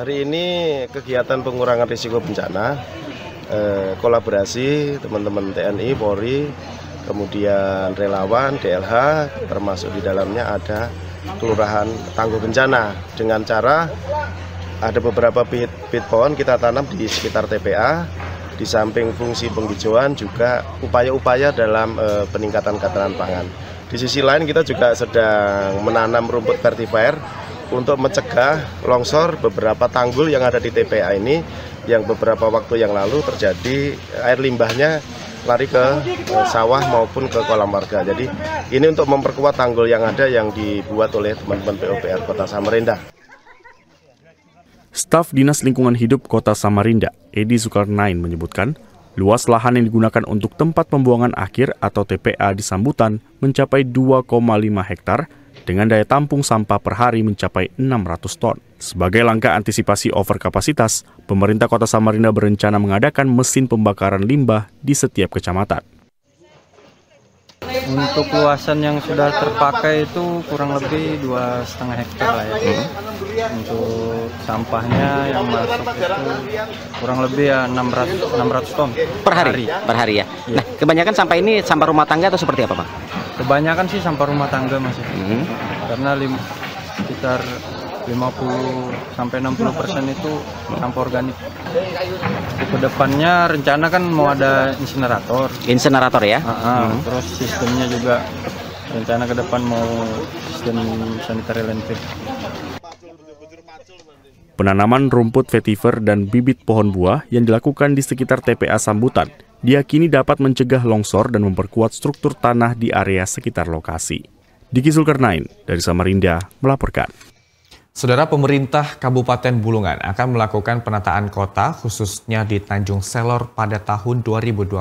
Hari ini kegiatan pengurangan risiko bencana, kolaborasi teman-teman TNI, Polri, kemudian relawan, DLH, termasuk di dalamnya ada Kelurahan Tangguh Bencana. Dengan cara ada beberapa bibit pohon kita tanam di sekitar TPA, di samping fungsi penghijauan juga upaya-upaya dalam peningkatan ketahanan pangan. Di sisi lain kita juga sedang menanam rumput vetiver untuk mencegah longsor beberapa tanggul yang ada di TPA ini, yang beberapa waktu yang lalu terjadi air limbahnya lari ke sawah maupun ke kolam warga. Jadi ini untuk memperkuat tanggul yang ada yang dibuat oleh teman-teman PUPR Kota Samarinda. Staf Dinas Lingkungan Hidup Kota Samarinda, Edi Zulkarnain, menyebutkan luas lahan yang digunakan untuk tempat pembuangan akhir atau TPA di Sambutan mencapai 2,5 hektar dengan daya tampung sampah per hari mencapai 600 ton. Sebagai langkah antisipasi overkapasitas, pemerintah Kota Samarinda berencana mengadakan mesin pembakaran limbah di setiap kecamatan. Untuk luasan yang sudah terpakai itu kurang lebih 2,5 hektar lah ya. Untuk sampahnya yang masuk itu kurang lebih ya 600 ton per hari. Per hari ya. Ya. Nah, kebanyakan sampah ini sampah rumah tangga atau seperti apa, Pak? Kebanyakan sih sampah rumah tangga masih. Karena sekitar 50-60% itu sampah organik. Kedepannya rencana kan mau ada insinerator. Insinerator ya? Terus sistemnya juga rencana ke depan mau sistem sanitary landfill. Penanaman rumput vetiver dan bibit pohon buah yang dilakukan di sekitar TPA Sambutan diyakini dapat mencegah longsor dan memperkuat struktur tanah di area sekitar lokasi. Diki Zulkarnain dari Samarinda melaporkan. Saudara, pemerintah Kabupaten Bulungan akan melakukan penataan kota khususnya di Tanjung Selor pada tahun 2025.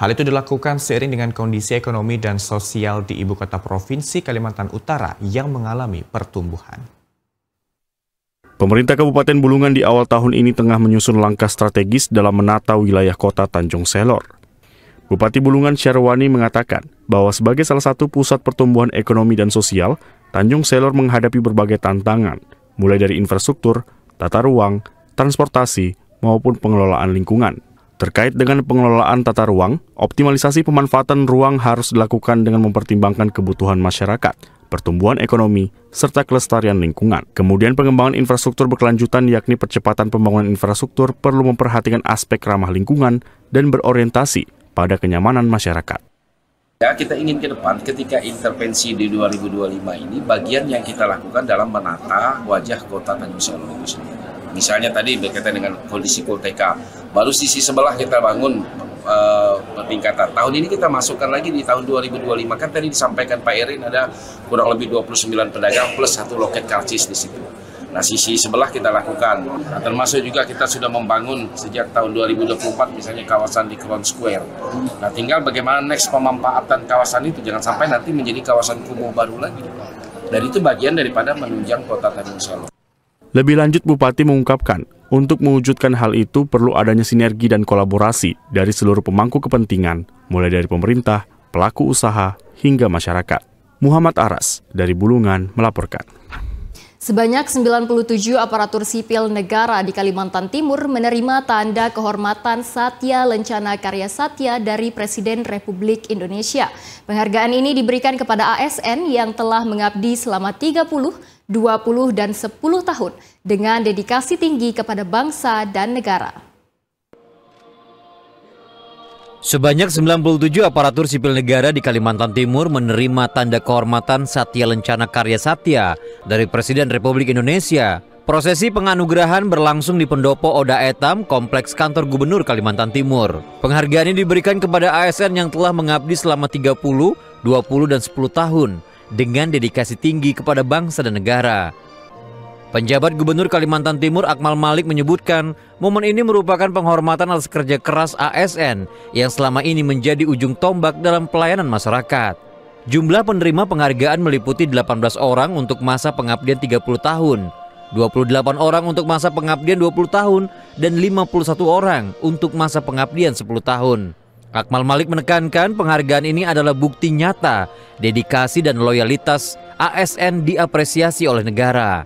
Hal itu dilakukan seiring dengan kondisi ekonomi dan sosial di ibu kota provinsi Kalimantan Utara yang mengalami pertumbuhan. Pemerintah Kabupaten Bulungan di awal tahun ini tengah menyusun langkah strategis dalam menata wilayah kota Tanjung Selor. Bupati Bulungan Syarwani mengatakan bahwa sebagai salah satu pusat pertumbuhan ekonomi dan sosial, Tanjung Selor menghadapi berbagai tantangan, mulai dari infrastruktur, tata ruang, transportasi, maupun pengelolaan lingkungan. Terkait dengan pengelolaan tata ruang, optimalisasi pemanfaatan ruang harus dilakukan dengan mempertimbangkan kebutuhan masyarakat, pertumbuhan ekonomi, serta kelestarian lingkungan. Kemudian pengembangan infrastruktur berkelanjutan yakni percepatan pembangunan infrastruktur perlu memperhatikan aspek ramah lingkungan dan berorientasi pada kenyamanan masyarakat. Ya, kita ingin ke depan ketika intervensi di 2025 ini bagian yang kita lakukan dalam menata wajah kota Tanjung Selor itu sendiri. Misalnya tadi berkaitan dengan kondisi Kulteka, baru sisi sebelah kita bangun peningkatan. Tahun ini kita masukkan lagi di tahun 2025, kan tadi disampaikan Pak Erin ada kurang lebih 29 pedagang plus 1 loket karcis di situ. Nah, sisi sebelah kita lakukan. Nah, termasuk juga kita sudah membangun sejak tahun 2024 misalnya kawasan di Crown Square. Nah, tinggal bagaimana next pemanfaatan kawasan itu, jangan sampai nanti menjadi kawasan kumuh baru lagi. Dan itu bagian daripada menunjang kota Tanjung Selor. Lebih lanjut, Bupati mengungkapkan, untuk mewujudkan hal itu perlu adanya sinergi dan kolaborasi dari seluruh pemangku kepentingan, mulai dari pemerintah, pelaku usaha, hingga masyarakat. Muhammad Aras dari Bulungan melaporkan. Sebanyak 97 aparatur sipil negara di Kalimantan Timur menerima tanda kehormatan Satya Lencana Karya Satya dari Presiden Republik Indonesia. Penghargaan ini diberikan kepada ASN yang telah mengabdi selama 30, 20, dan 10 tahun dengan dedikasi tinggi kepada bangsa dan negara. Sebanyak 97 aparatur sipil negara di Kalimantan Timur menerima tanda kehormatan Satya Lencana Karya Satya dari Presiden Republik Indonesia. Prosesi penganugerahan berlangsung di Pendopo Oda Etam, Kompleks Kantor Gubernur Kalimantan Timur. Penghargaan ini diberikan kepada ASN yang telah mengabdi selama 30, 20, dan 10 tahun dengan dedikasi tinggi kepada bangsa dan negara. Penjabat Gubernur Kalimantan Timur Akmal Malik menyebutkan momen ini merupakan penghormatan atas kerja keras ASN yang selama ini menjadi ujung tombak dalam pelayanan masyarakat. Jumlah penerima penghargaan meliputi 18 orang untuk masa pengabdian 30 tahun, 28 orang untuk masa pengabdian 20 tahun, dan 51 orang untuk masa pengabdian 10 tahun. Akmal Malik menekankan penghargaan ini adalah bukti nyata, dedikasi dan loyalitas ASN diapresiasi oleh negara.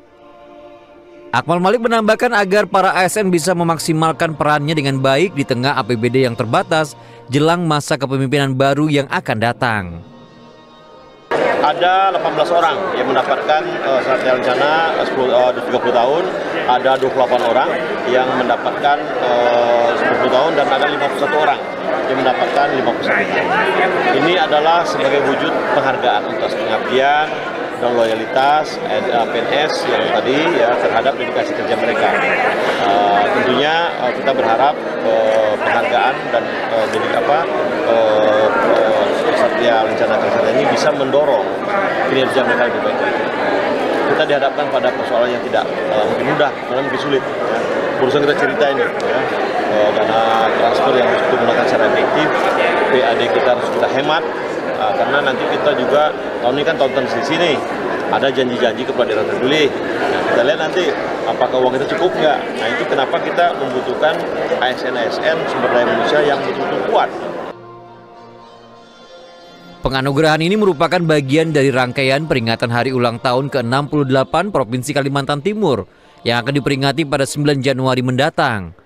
Akmal Malik menambahkan agar para ASN bisa memaksimalkan perannya dengan baik di tengah APBD yang terbatas jelang masa kepemimpinan baru yang akan datang. Ada 18 orang yang mendapatkan Satya Lencana 30 tahun, ada 28 orang yang mendapatkan 10 tahun, dan ada 51 orang yang mendapatkan 51 tahun. Ini adalah sebagai wujud penghargaan atas pengabdian dan loyalitas PNS yang tadi ya terhadap dedikasi kerja mereka. Tentunya kita berharap penghargaan dan Satya Lencana Karya Satya ini bisa mendorong kinerja mereka lebih baik lagi. Kita dihadapkan pada persoalan yang tidak mungkin mudah, karena mungkin sulit. Ya. Urusan kita cerita ini, ya. Dana transfer yang harus digunakan secara efektif, PAD kita harus kita hemat, karena nanti kita juga tahun ini kan tahun transisi nih, ada janji-janji kepada daerah terpilih. Nah, kita lihat nanti apakah uang kita cukup nggak. Nah, itu kenapa kita membutuhkan ASN sumber daya manusia yang betul-betul kuat. Penganugerahan ini merupakan bagian dari rangkaian peringatan hari ulang tahun ke-68 Provinsi Kalimantan Timur yang akan diperingati pada 9 Januari mendatang.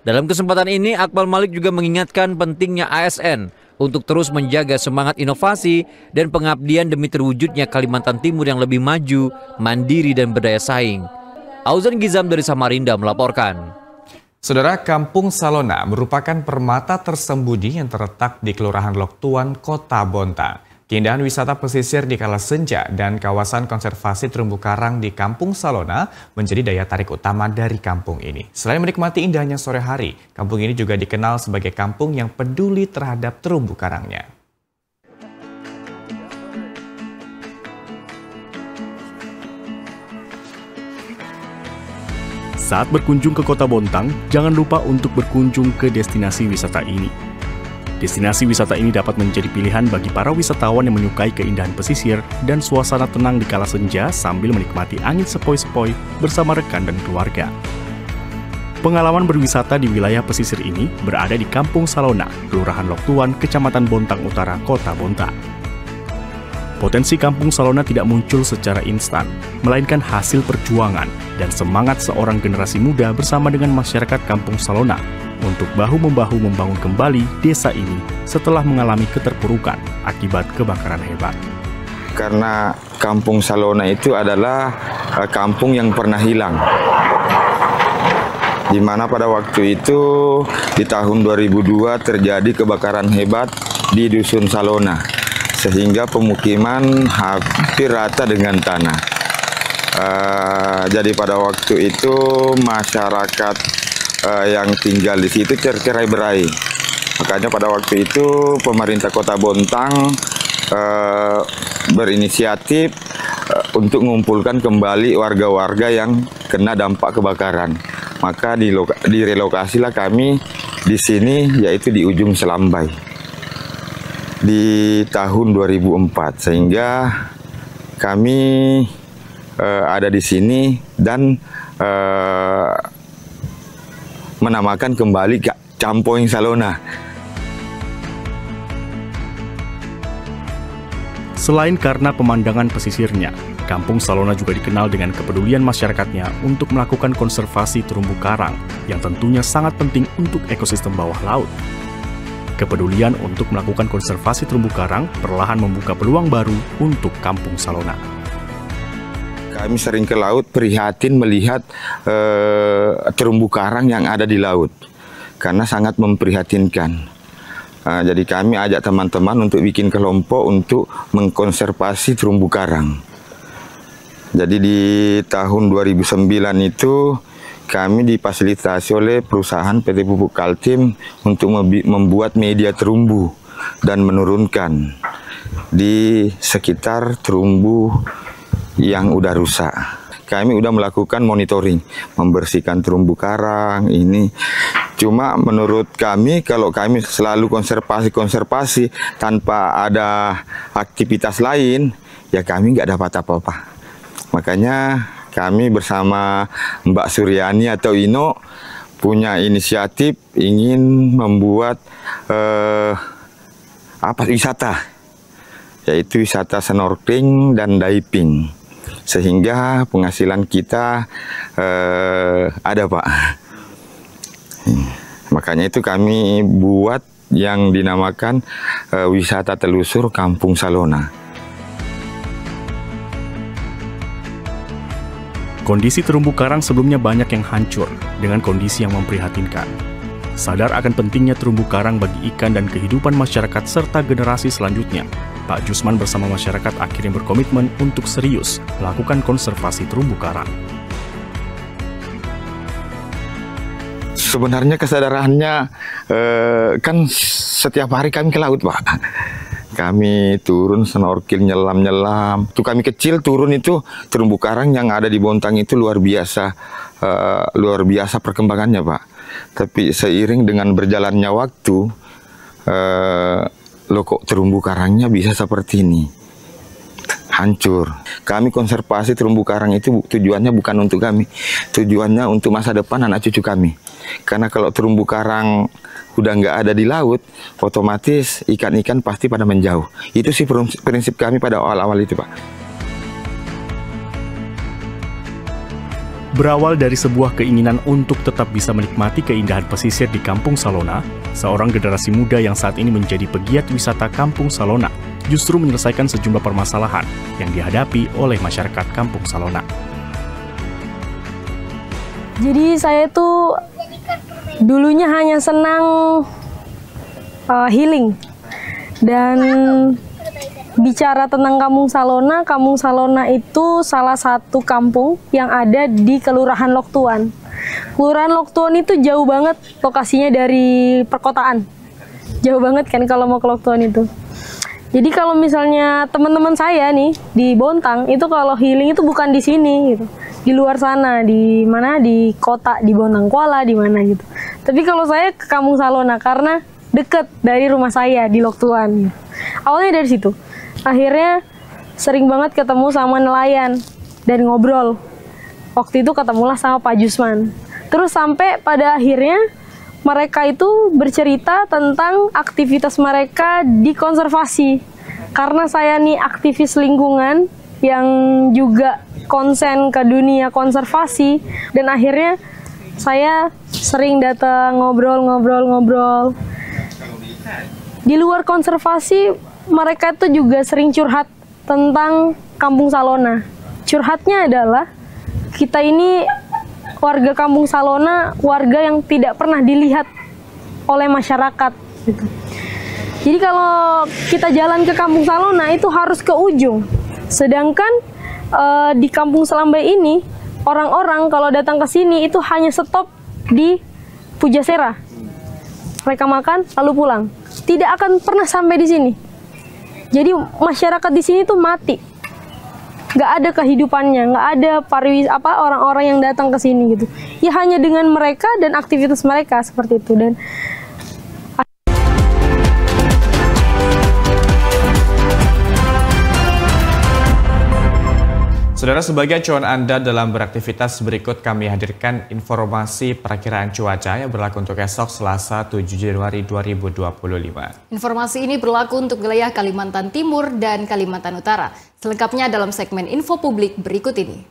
Dalam kesempatan ini, Akmal Malik juga mengingatkan pentingnya ASN untuk terus menjaga semangat inovasi dan pengabdian demi terwujudnya Kalimantan Timur yang lebih maju, mandiri, dan berdaya saing. Auzan Gizam dari Samarinda melaporkan. Saudara, Kampung Salona merupakan permata tersembunyi yang terletak di Kelurahan Loktuan, Kota Bontang. Keindahan wisata pesisir di kala senja dan kawasan konservasi terumbu karang di Kampung Salona menjadi daya tarik utama dari kampung ini. Selain menikmati indahnya sore hari, kampung ini juga dikenal sebagai kampung yang peduli terhadap terumbu karangnya. Saat berkunjung ke Kota Bontang, jangan lupa untuk berkunjung ke destinasi wisata ini. Destinasi wisata ini dapat menjadi pilihan bagi para wisatawan yang menyukai keindahan pesisir dan suasana tenang di kala senja sambil menikmati angin sepoi-sepoi bersama rekan dan keluarga. Pengalaman berwisata di wilayah pesisir ini berada di Kampung Salona, Kelurahan Loktuan, Kecamatan Bontang Utara, Kota Bontang. Potensi Kampung Salona tidak muncul secara instan, melainkan hasil perjuangan dan semangat seorang generasi muda bersama dengan masyarakat Kampung Salona untuk bahu-membahu membangun kembali desa ini setelah mengalami keterpurukan akibat kebakaran hebat. Karena Kampung Salona itu adalah kampung yang pernah hilang. Di mana pada waktu itu di tahun 2002 terjadi kebakaran hebat di Dusun Salona, sehingga pemukiman hampir rata dengan tanah. Jadi pada waktu itu masyarakat yang tinggal di situ tercerai-berai. Makanya pada waktu itu pemerintah Kota Bontang berinisiatif untuk mengumpulkan kembali warga-warga yang kena dampak kebakaran. Maka direlokasilah kami di sini, yaitu di ujung Selambai di tahun 2004, sehingga kami ada di sini dan menamakan kembali Campoing Salona. Selain karena pemandangan pesisirnya, Kampung Salona juga dikenal dengan kepedulian masyarakatnya untuk melakukan konservasi terumbu karang yang tentunya sangat penting untuk ekosistem bawah laut. Kepedulian untuk melakukan konservasi terumbu karang perlahan membuka peluang baru untuk Kampung Salona. Kami sering ke laut prihatin melihat terumbu karang yang ada di laut, karena sangat memprihatinkan. Jadi kami ajak teman-teman untuk bikin kelompok untuk mengkonservasi terumbu karang. Jadi di tahun 2009 itu kami difasilitasi oleh perusahaan PT Pupuk Kaltim untuk membuat media terumbu dan menurunkan di sekitar terumbu yang udah rusak. Kami udah melakukan monitoring, membersihkan terumbu karang ini. Cuma menurut kami, kalau kami selalu konservasi tanpa ada aktivitas lain, ya kami nggak dapat apa-apa. Makanya kami bersama Mbak Suryani atau Ino punya inisiatif ingin membuat wisata, yaitu wisata snorkeling dan diving, sehingga penghasilan kita ada, Pak. Makanya itu kami buat yang dinamakan wisata telusur Kampung Salona. Kondisi terumbu karang sebelumnya banyak yang hancur dengan kondisi yang memprihatinkan. Sadar akan pentingnya terumbu karang bagi ikan dan kehidupan masyarakat serta generasi selanjutnya, Pak Jusman bersama masyarakat akhirnya berkomitmen untuk serius melakukan konservasi terumbu karang. Sebenarnya kesadarannya kan setiap hari kami ke laut, Pak. Kami turun snorkel, nyelam. Tuh kami kecil turun itu terumbu karang yang ada di Bontang itu luar biasa perkembangannya, Pak. Tapi seiring dengan berjalannya waktu, loh kok terumbu karangnya bisa seperti ini, hancur. Kami konservasi terumbu karang itu tujuannya bukan untuk kami, tujuannya untuk masa depan anak cucu kami. Karena kalau terumbu karang udah nggak ada di laut, otomatis ikan-ikan pasti pada menjauh. Itu sih prinsip kami pada awal-awal itu, Pak. Berawal dari sebuah keinginan untuk tetap bisa menikmati keindahan pesisir di Kampung Salona, seorang generasi muda yang saat ini menjadi pegiat wisata Kampung Salona justru menyelesaikan sejumlah permasalahan yang dihadapi oleh masyarakat Kampung Salona. Jadi saya tuh dulunya hanya senang healing, dan bicara tentang Kampung Salona itu salah satu kampung yang ada di Kelurahan Loktuan. Kelurahan Loktuan itu jauh banget lokasinya dari perkotaan, jauh banget kan kalau mau ke Loktuan itu. Jadi kalau misalnya teman-teman saya nih di Bontang itu kalau healing itu bukan di sini gitu, di luar sana, di mana, di kota, di Bontang Kuala, di mana gitu. Tapi kalau saya ke Kampung Salona karena deket dari rumah saya di Loktuan. Awalnya dari situ. Akhirnya sering banget ketemu sama nelayan dan ngobrol. Waktu itu ketemulah sama Pak Jusman. Terus sampai pada akhirnya mereka itu bercerita tentang aktivitas mereka di konservasi. Karena saya nih aktivis lingkungan yang juga konsen ke dunia konservasi, dan akhirnya saya sering datang ngobrol. Di luar konservasi, mereka itu juga sering curhat tentang Kampung Salona. Curhatnya adalah kita ini warga Kampung Salona, warga yang tidak pernah dilihat oleh masyarakat. Gitu. Jadi kalau kita jalan ke Kampung Salona itu harus ke ujung. Sedangkan di Kampung Selambai ini, orang-orang kalau datang ke sini itu hanya stop di Pujasera. Mereka makan lalu pulang. Tidak akan pernah sampai di sini. Jadi masyarakat di sini tuh mati. Nggak ada kehidupannya, nggak ada orang-orang yang datang ke sini gitu. Ya hanya dengan mereka dan aktivitas mereka seperti itu. Dan Saudara, sebagai acuan Anda dalam beraktivitas, berikut kami hadirkan informasi perakiraan cuaca yang berlaku untuk esok Selasa 7 Januari 2025. Informasi ini berlaku untuk wilayah Kalimantan Timur dan Kalimantan Utara. Selengkapnya dalam segmen Info Publik berikut ini.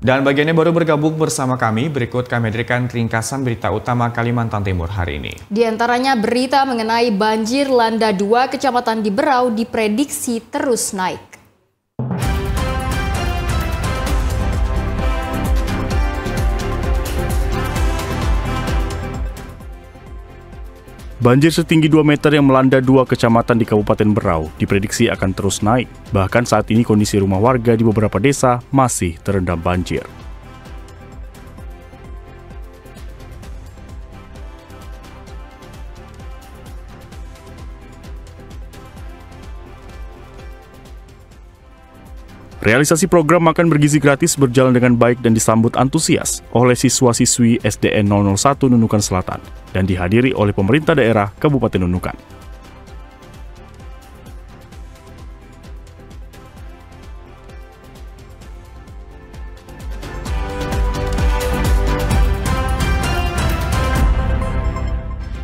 Dan bagiannya baru bergabung bersama kami, berikut kami hadirkan ringkasan berita utama Kalimantan Timur hari ini. Di antaranya berita mengenai banjir landa 2 kecamatan di Berau diprediksi terus naik. Banjir setinggi 2 meter yang melanda 2 kecamatan di Kabupaten Berau diprediksi akan terus naik. Bahkan saat ini kondisi rumah warga di beberapa desa masih terendam banjir. Realisasi program makan bergizi gratis berjalan dengan baik dan disambut antusias oleh siswa-siswi SDN 001 Nunukan Selatan dan dihadiri oleh pemerintah daerah Kabupaten Nunukan.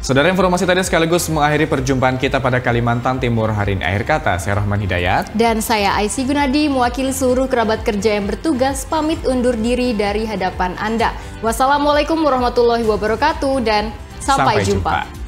Saudara, informasi tadi sekaligus mengakhiri perjumpaan kita pada Kalimantan Timur hari ini. Akhir kata, saya Rahman Hidayat. Dan saya Aisy Gunadi, mewakili seluruh kerabat kerja yang bertugas, pamit undur diri dari hadapan Anda. Wassalamualaikum warahmatullahi wabarakatuh dan sampai jumpa.